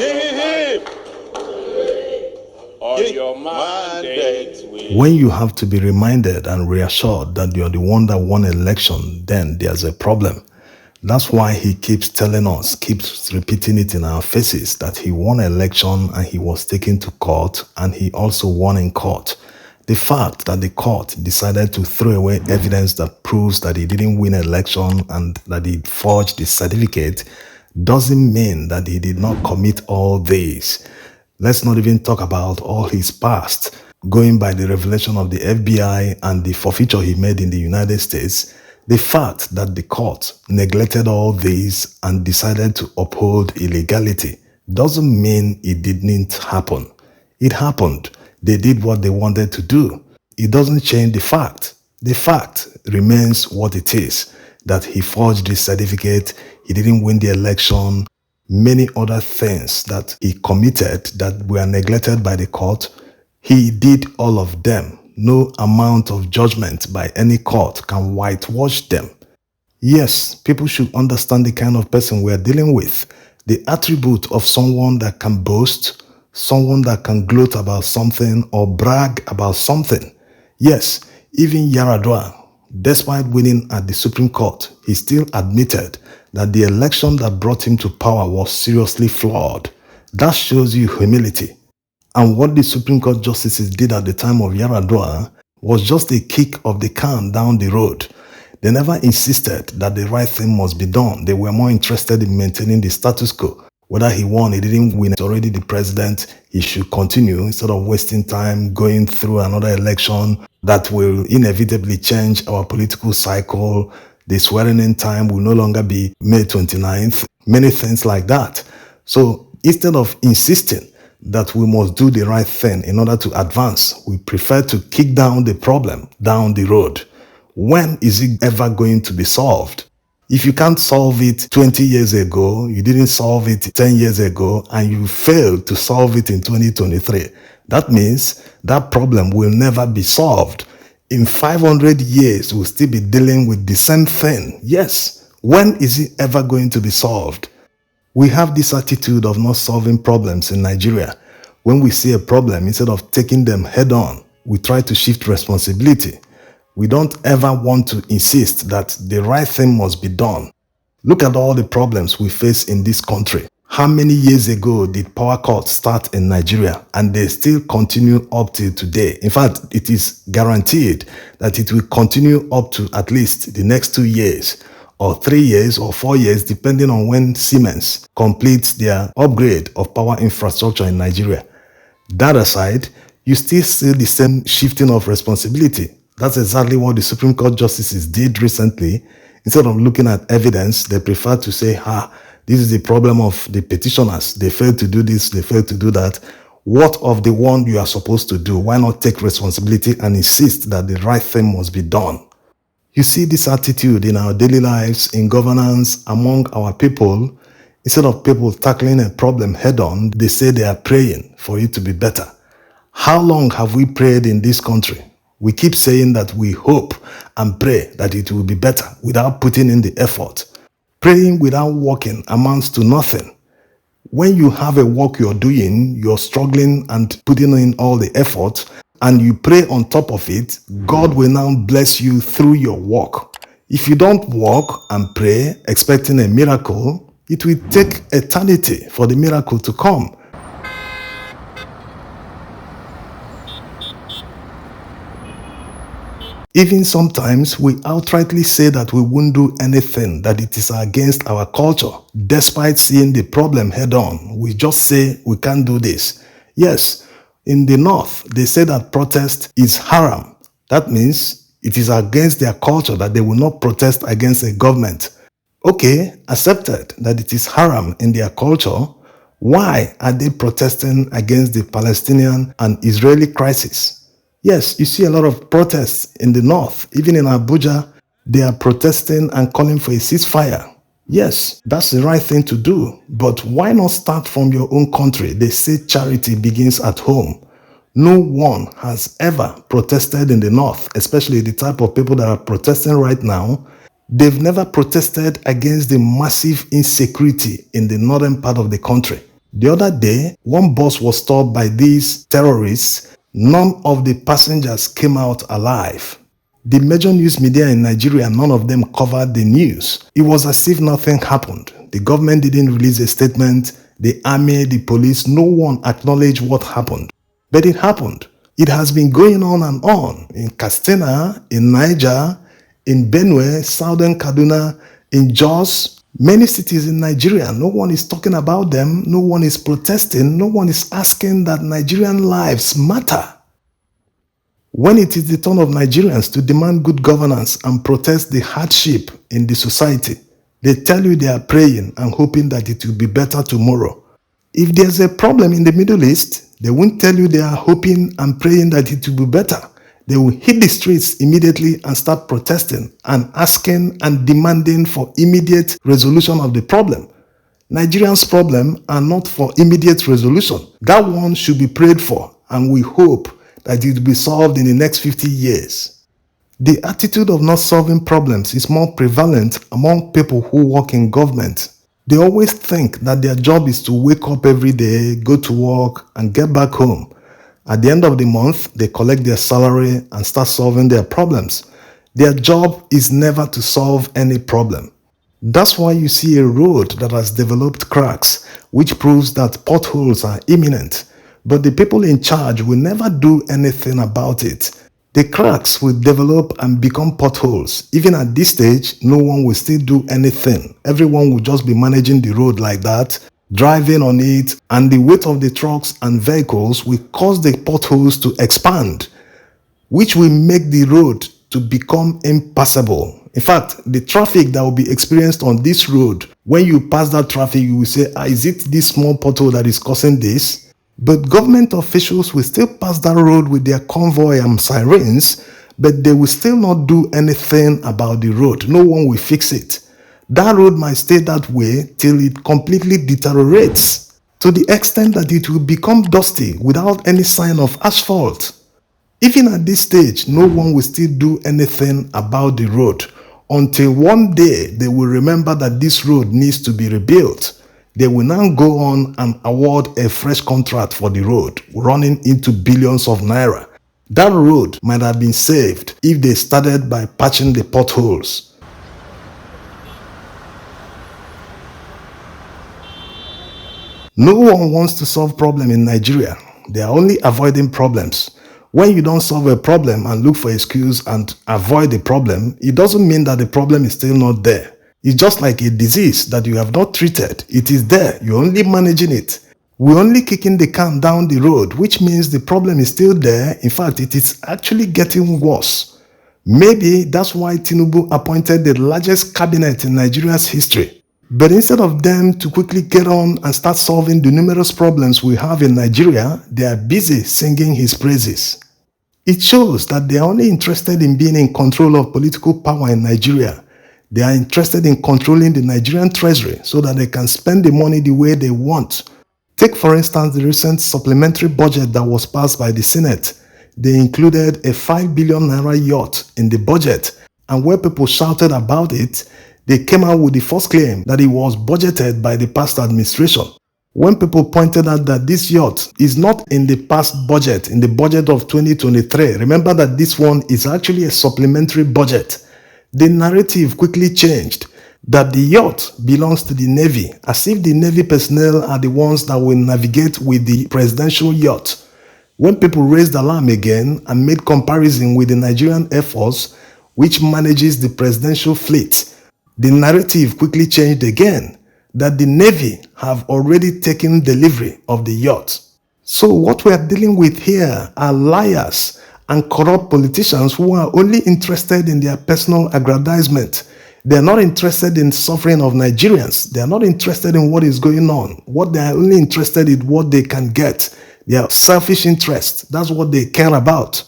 Give him on your mandate. When you have to be reminded and reassured that you're the one that won election, then there's a problem. That's why he keeps telling us, keeps repeating it in our faces, that he won election and he was taken to court and he also won in court. The fact that the court decided to throw away evidence that proves that he didn't win election and that he forged the certificate doesn't mean that he did not commit all this. Let's not even talk about all his past. Going by the revelation of the FBI and the forfeiture he made in the United States, the fact that the court neglected all this and decided to uphold illegality doesn't mean it didn't happen. It happened. They did what they wanted to do. It doesn't change the fact. The fact remains what it is, that he forged the certificate, he didn't win the election, many other things that he committed that were neglected by the court. He did all of them. No amount of judgment by any court can whitewash them. Yes, people should understand the kind of person we are dealing with. The attribute of someone that can boast, someone that can gloat about something or brag about something. Yes, even Yaradua, despite winning at the Supreme Court, he still admitted that the election that brought him to power was seriously flawed. That shows you humility. And what the Supreme Court justices did at the time of Yaradua was just a kick of the can down the road. They never insisted that the right thing must be done. They were more interested in maintaining the status quo. Whether he won, he didn't win, he's already the president, he should continue instead of wasting time going through another election that will inevitably change our political cycle. The swearing-in time will no longer be May 29th, many things like that. So instead of insisting that we must do the right thing in order to advance, we prefer to kick down the problem down the road. When is it ever going to be solved? If you can't solve it 20 years ago, you didn't solve it 10 years ago, and you failed to solve it in 2023, that means that problem will never be solved. In 500 years, we'll still be dealing with the same thing. Yes, when is it ever going to be solved? We have this attitude of not solving problems in Nigeria. When we see a problem, instead of taking them head on, we try to shift responsibility. We don't ever want to insist that the right thing must be done. Look at all the problems we face in this country. How many years ago did power cuts start in Nigeria, and they still continue up till today? In fact, it is guaranteed that it will continue up to at least the next 2 years, or 3 years, or 4 years, depending on when Siemens completes their upgrade of power infrastructure in Nigeria. That aside, you still see the same shifting of responsibility. That's exactly what the Supreme Court justices did recently. Instead of looking at evidence, they prefer to say, this is the problem of the petitioners. They failed to do this, they failed to do that. What of the one you are supposed to do? Why not take responsibility and insist that the right thing must be done? You see this attitude in our daily lives, in governance, among our people. Instead of people tackling a problem head on, they say they are praying for it to be better. How long have we prayed in this country? We keep saying that we hope and pray that it will be better without putting in the effort. Praying without working amounts to nothing. When you have a work you're doing, you're struggling and putting in all the effort, and you pray on top of it, God will now bless you through your work. If you don't work and pray expecting a miracle, it will take eternity for the miracle to come. Even sometimes we outrightly say that we won't do anything, that it is against our culture. Despite seeing the problem head on, we just say we can't do this. Yes, in the north, they say that protest is haram. That means it is against their culture that they will not protest against a government. Okay, accepted that it is haram in their culture. Why are they protesting against the Palestinian and Israeli crisis? Yes, you see a lot of protests in the north. Even in Abuja, they are protesting and calling for a ceasefire. Yes, that's the right thing to do. But why not start from your own country? They say charity begins at home. No one has ever protested in the north, especially the type of people that are protesting right now. They've never protested against the massive insecurity in the northern part of the country. The other day, one bus was stopped by these terrorists. None of the passengers came out alive. The major news media in Nigeria, none of them covered the news. It was as if nothing happened. The government didn't release a statement. The army, the police, no one acknowledged what happened. But it happened. It has been going on and on in Katsina, in Niger, in Benue, Southern Kaduna, in Jos, many cities in Nigeria. No one is talking about them. No one is protesting. No one is asking that Nigerian lives matter. When it is the turn of Nigerians to demand good governance and protest the hardship in the society, they tell you they are praying and hoping that it will be better tomorrow. If there's a problem in the Middle East, they won't tell you they are hoping and praying that it will be better. They will hit the streets immediately and start protesting and asking and demanding for immediate resolution of the problem. Nigerians' problems are not for immediate resolution. That one should be prayed for, and we hope that it will be solved in the next 50 years. The attitude of not solving problems is more prevalent among people who work in government. They always think that their job is to wake up every day, go to work, and get back home. At the end of the month, they collect their salary and start solving their problems. Their job is never to solve any problem. That's why you see a road that has developed cracks, which proves that potholes are imminent. But the people in charge will never do anything about it. The cracks will develop and become potholes. Even at this stage, no one will still do anything. Everyone will just be managing the road like that, driving on it, and the weight of the trucks and vehicles will cause the potholes to expand, which will make the road to become impassable. In fact, the traffic that will be experienced on this road, when you pass that traffic, you will say, is it this small pothole that is causing this? But government officials will still pass that road with their convoy and sirens, but they will still not do anything about the road. No one will fix it. That road might stay that way till it completely deteriorates, to the extent that it will become dusty without any sign of asphalt. Even at this stage, no one will still do anything about the road until one day they will remember that this road needs to be rebuilt. They will now go on and award a fresh contract for the road, running into billions of naira. That road might have been saved if they started by patching the potholes. No one wants to solve problems in Nigeria. They are only avoiding problems. When you don't solve a problem and look for an excuse and avoid the problem, it doesn't mean that the problem is still not there. It's just like a disease that you have not treated. It is there. You're only managing it. We're only kicking the can down the road, which means the problem is still there. In fact, it is actually getting worse. Maybe that's why Tinubu appointed the largest cabinet in Nigeria's history. But instead of them to quickly get on and start solving the numerous problems we have in Nigeria, they are busy singing his praises. It shows that they are only interested in being in control of political power in Nigeria. They are interested in controlling the Nigerian treasury so that they can spend the money the way they want. Take, for instance, the recent supplementary budget that was passed by the Senate. They included a 5 billion naira yacht in the budget, and where people shouted about it, they came out with the first claim that it was budgeted by the past administration. When people pointed out that this yacht is not in the past budget, in the budget of 2023, remember that this one is actually a supplementary budget. The narrative quickly changed that the yacht belongs to the Navy, as if the Navy personnel are the ones that will navigate with the presidential yacht. When people raised alarm again and made comparison with the Nigerian Air Force, which manages the presidential fleet, the narrative quickly changed again that the Navy have already taken delivery of the yacht. So what we are dealing with here are liars and corrupt politicians who are only interested in their personal aggrandizement. They are not interested in suffering of Nigerians. They are not interested in what is going on. What they are only interested in what they can get. Their selfish interest. That's what they care about.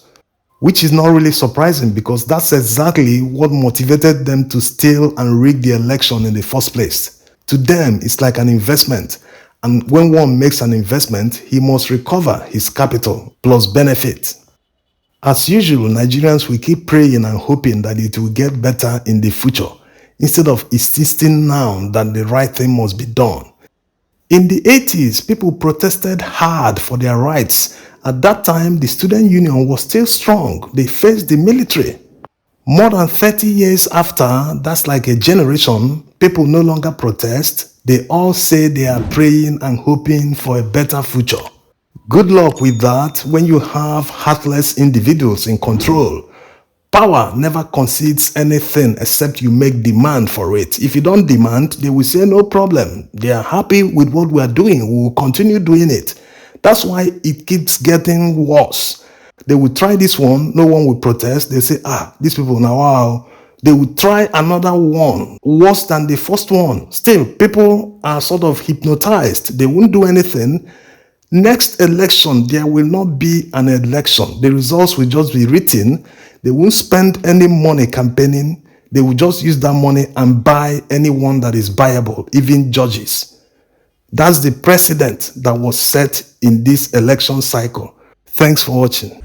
Which is not really surprising because that's exactly what motivated them to steal and rig the election in the first place. To them, it's like an investment. And when one makes an investment, he must recover his capital plus benefit. As usual, Nigerians will keep praying and hoping that it will get better in the future, instead of insisting now that the right thing must be done. In the 80s, people protested hard for their rights. At that time, the student union was still strong. They faced the military. More than 30 years after, that's like a generation, people no longer protest. They all say they are praying and hoping for a better future. Good luck with that when you have heartless individuals in control. Power never concedes anything except you make demand for it. If you don't demand, they will say no problem. They are happy with what we are doing. We will continue doing it. That's why it keeps getting worse. They will try this one, no one will protest. They say, these people now, wow. They will try another one, worse than the first one. Still, people are sort of hypnotized. They won't do anything. Next election, there will not be an election. The results will just be written. They won't spend any money campaigning. They will just use that money and buy anyone that is buyable, even judges. That's the precedent that was set in this election cycle. Thanks for watching.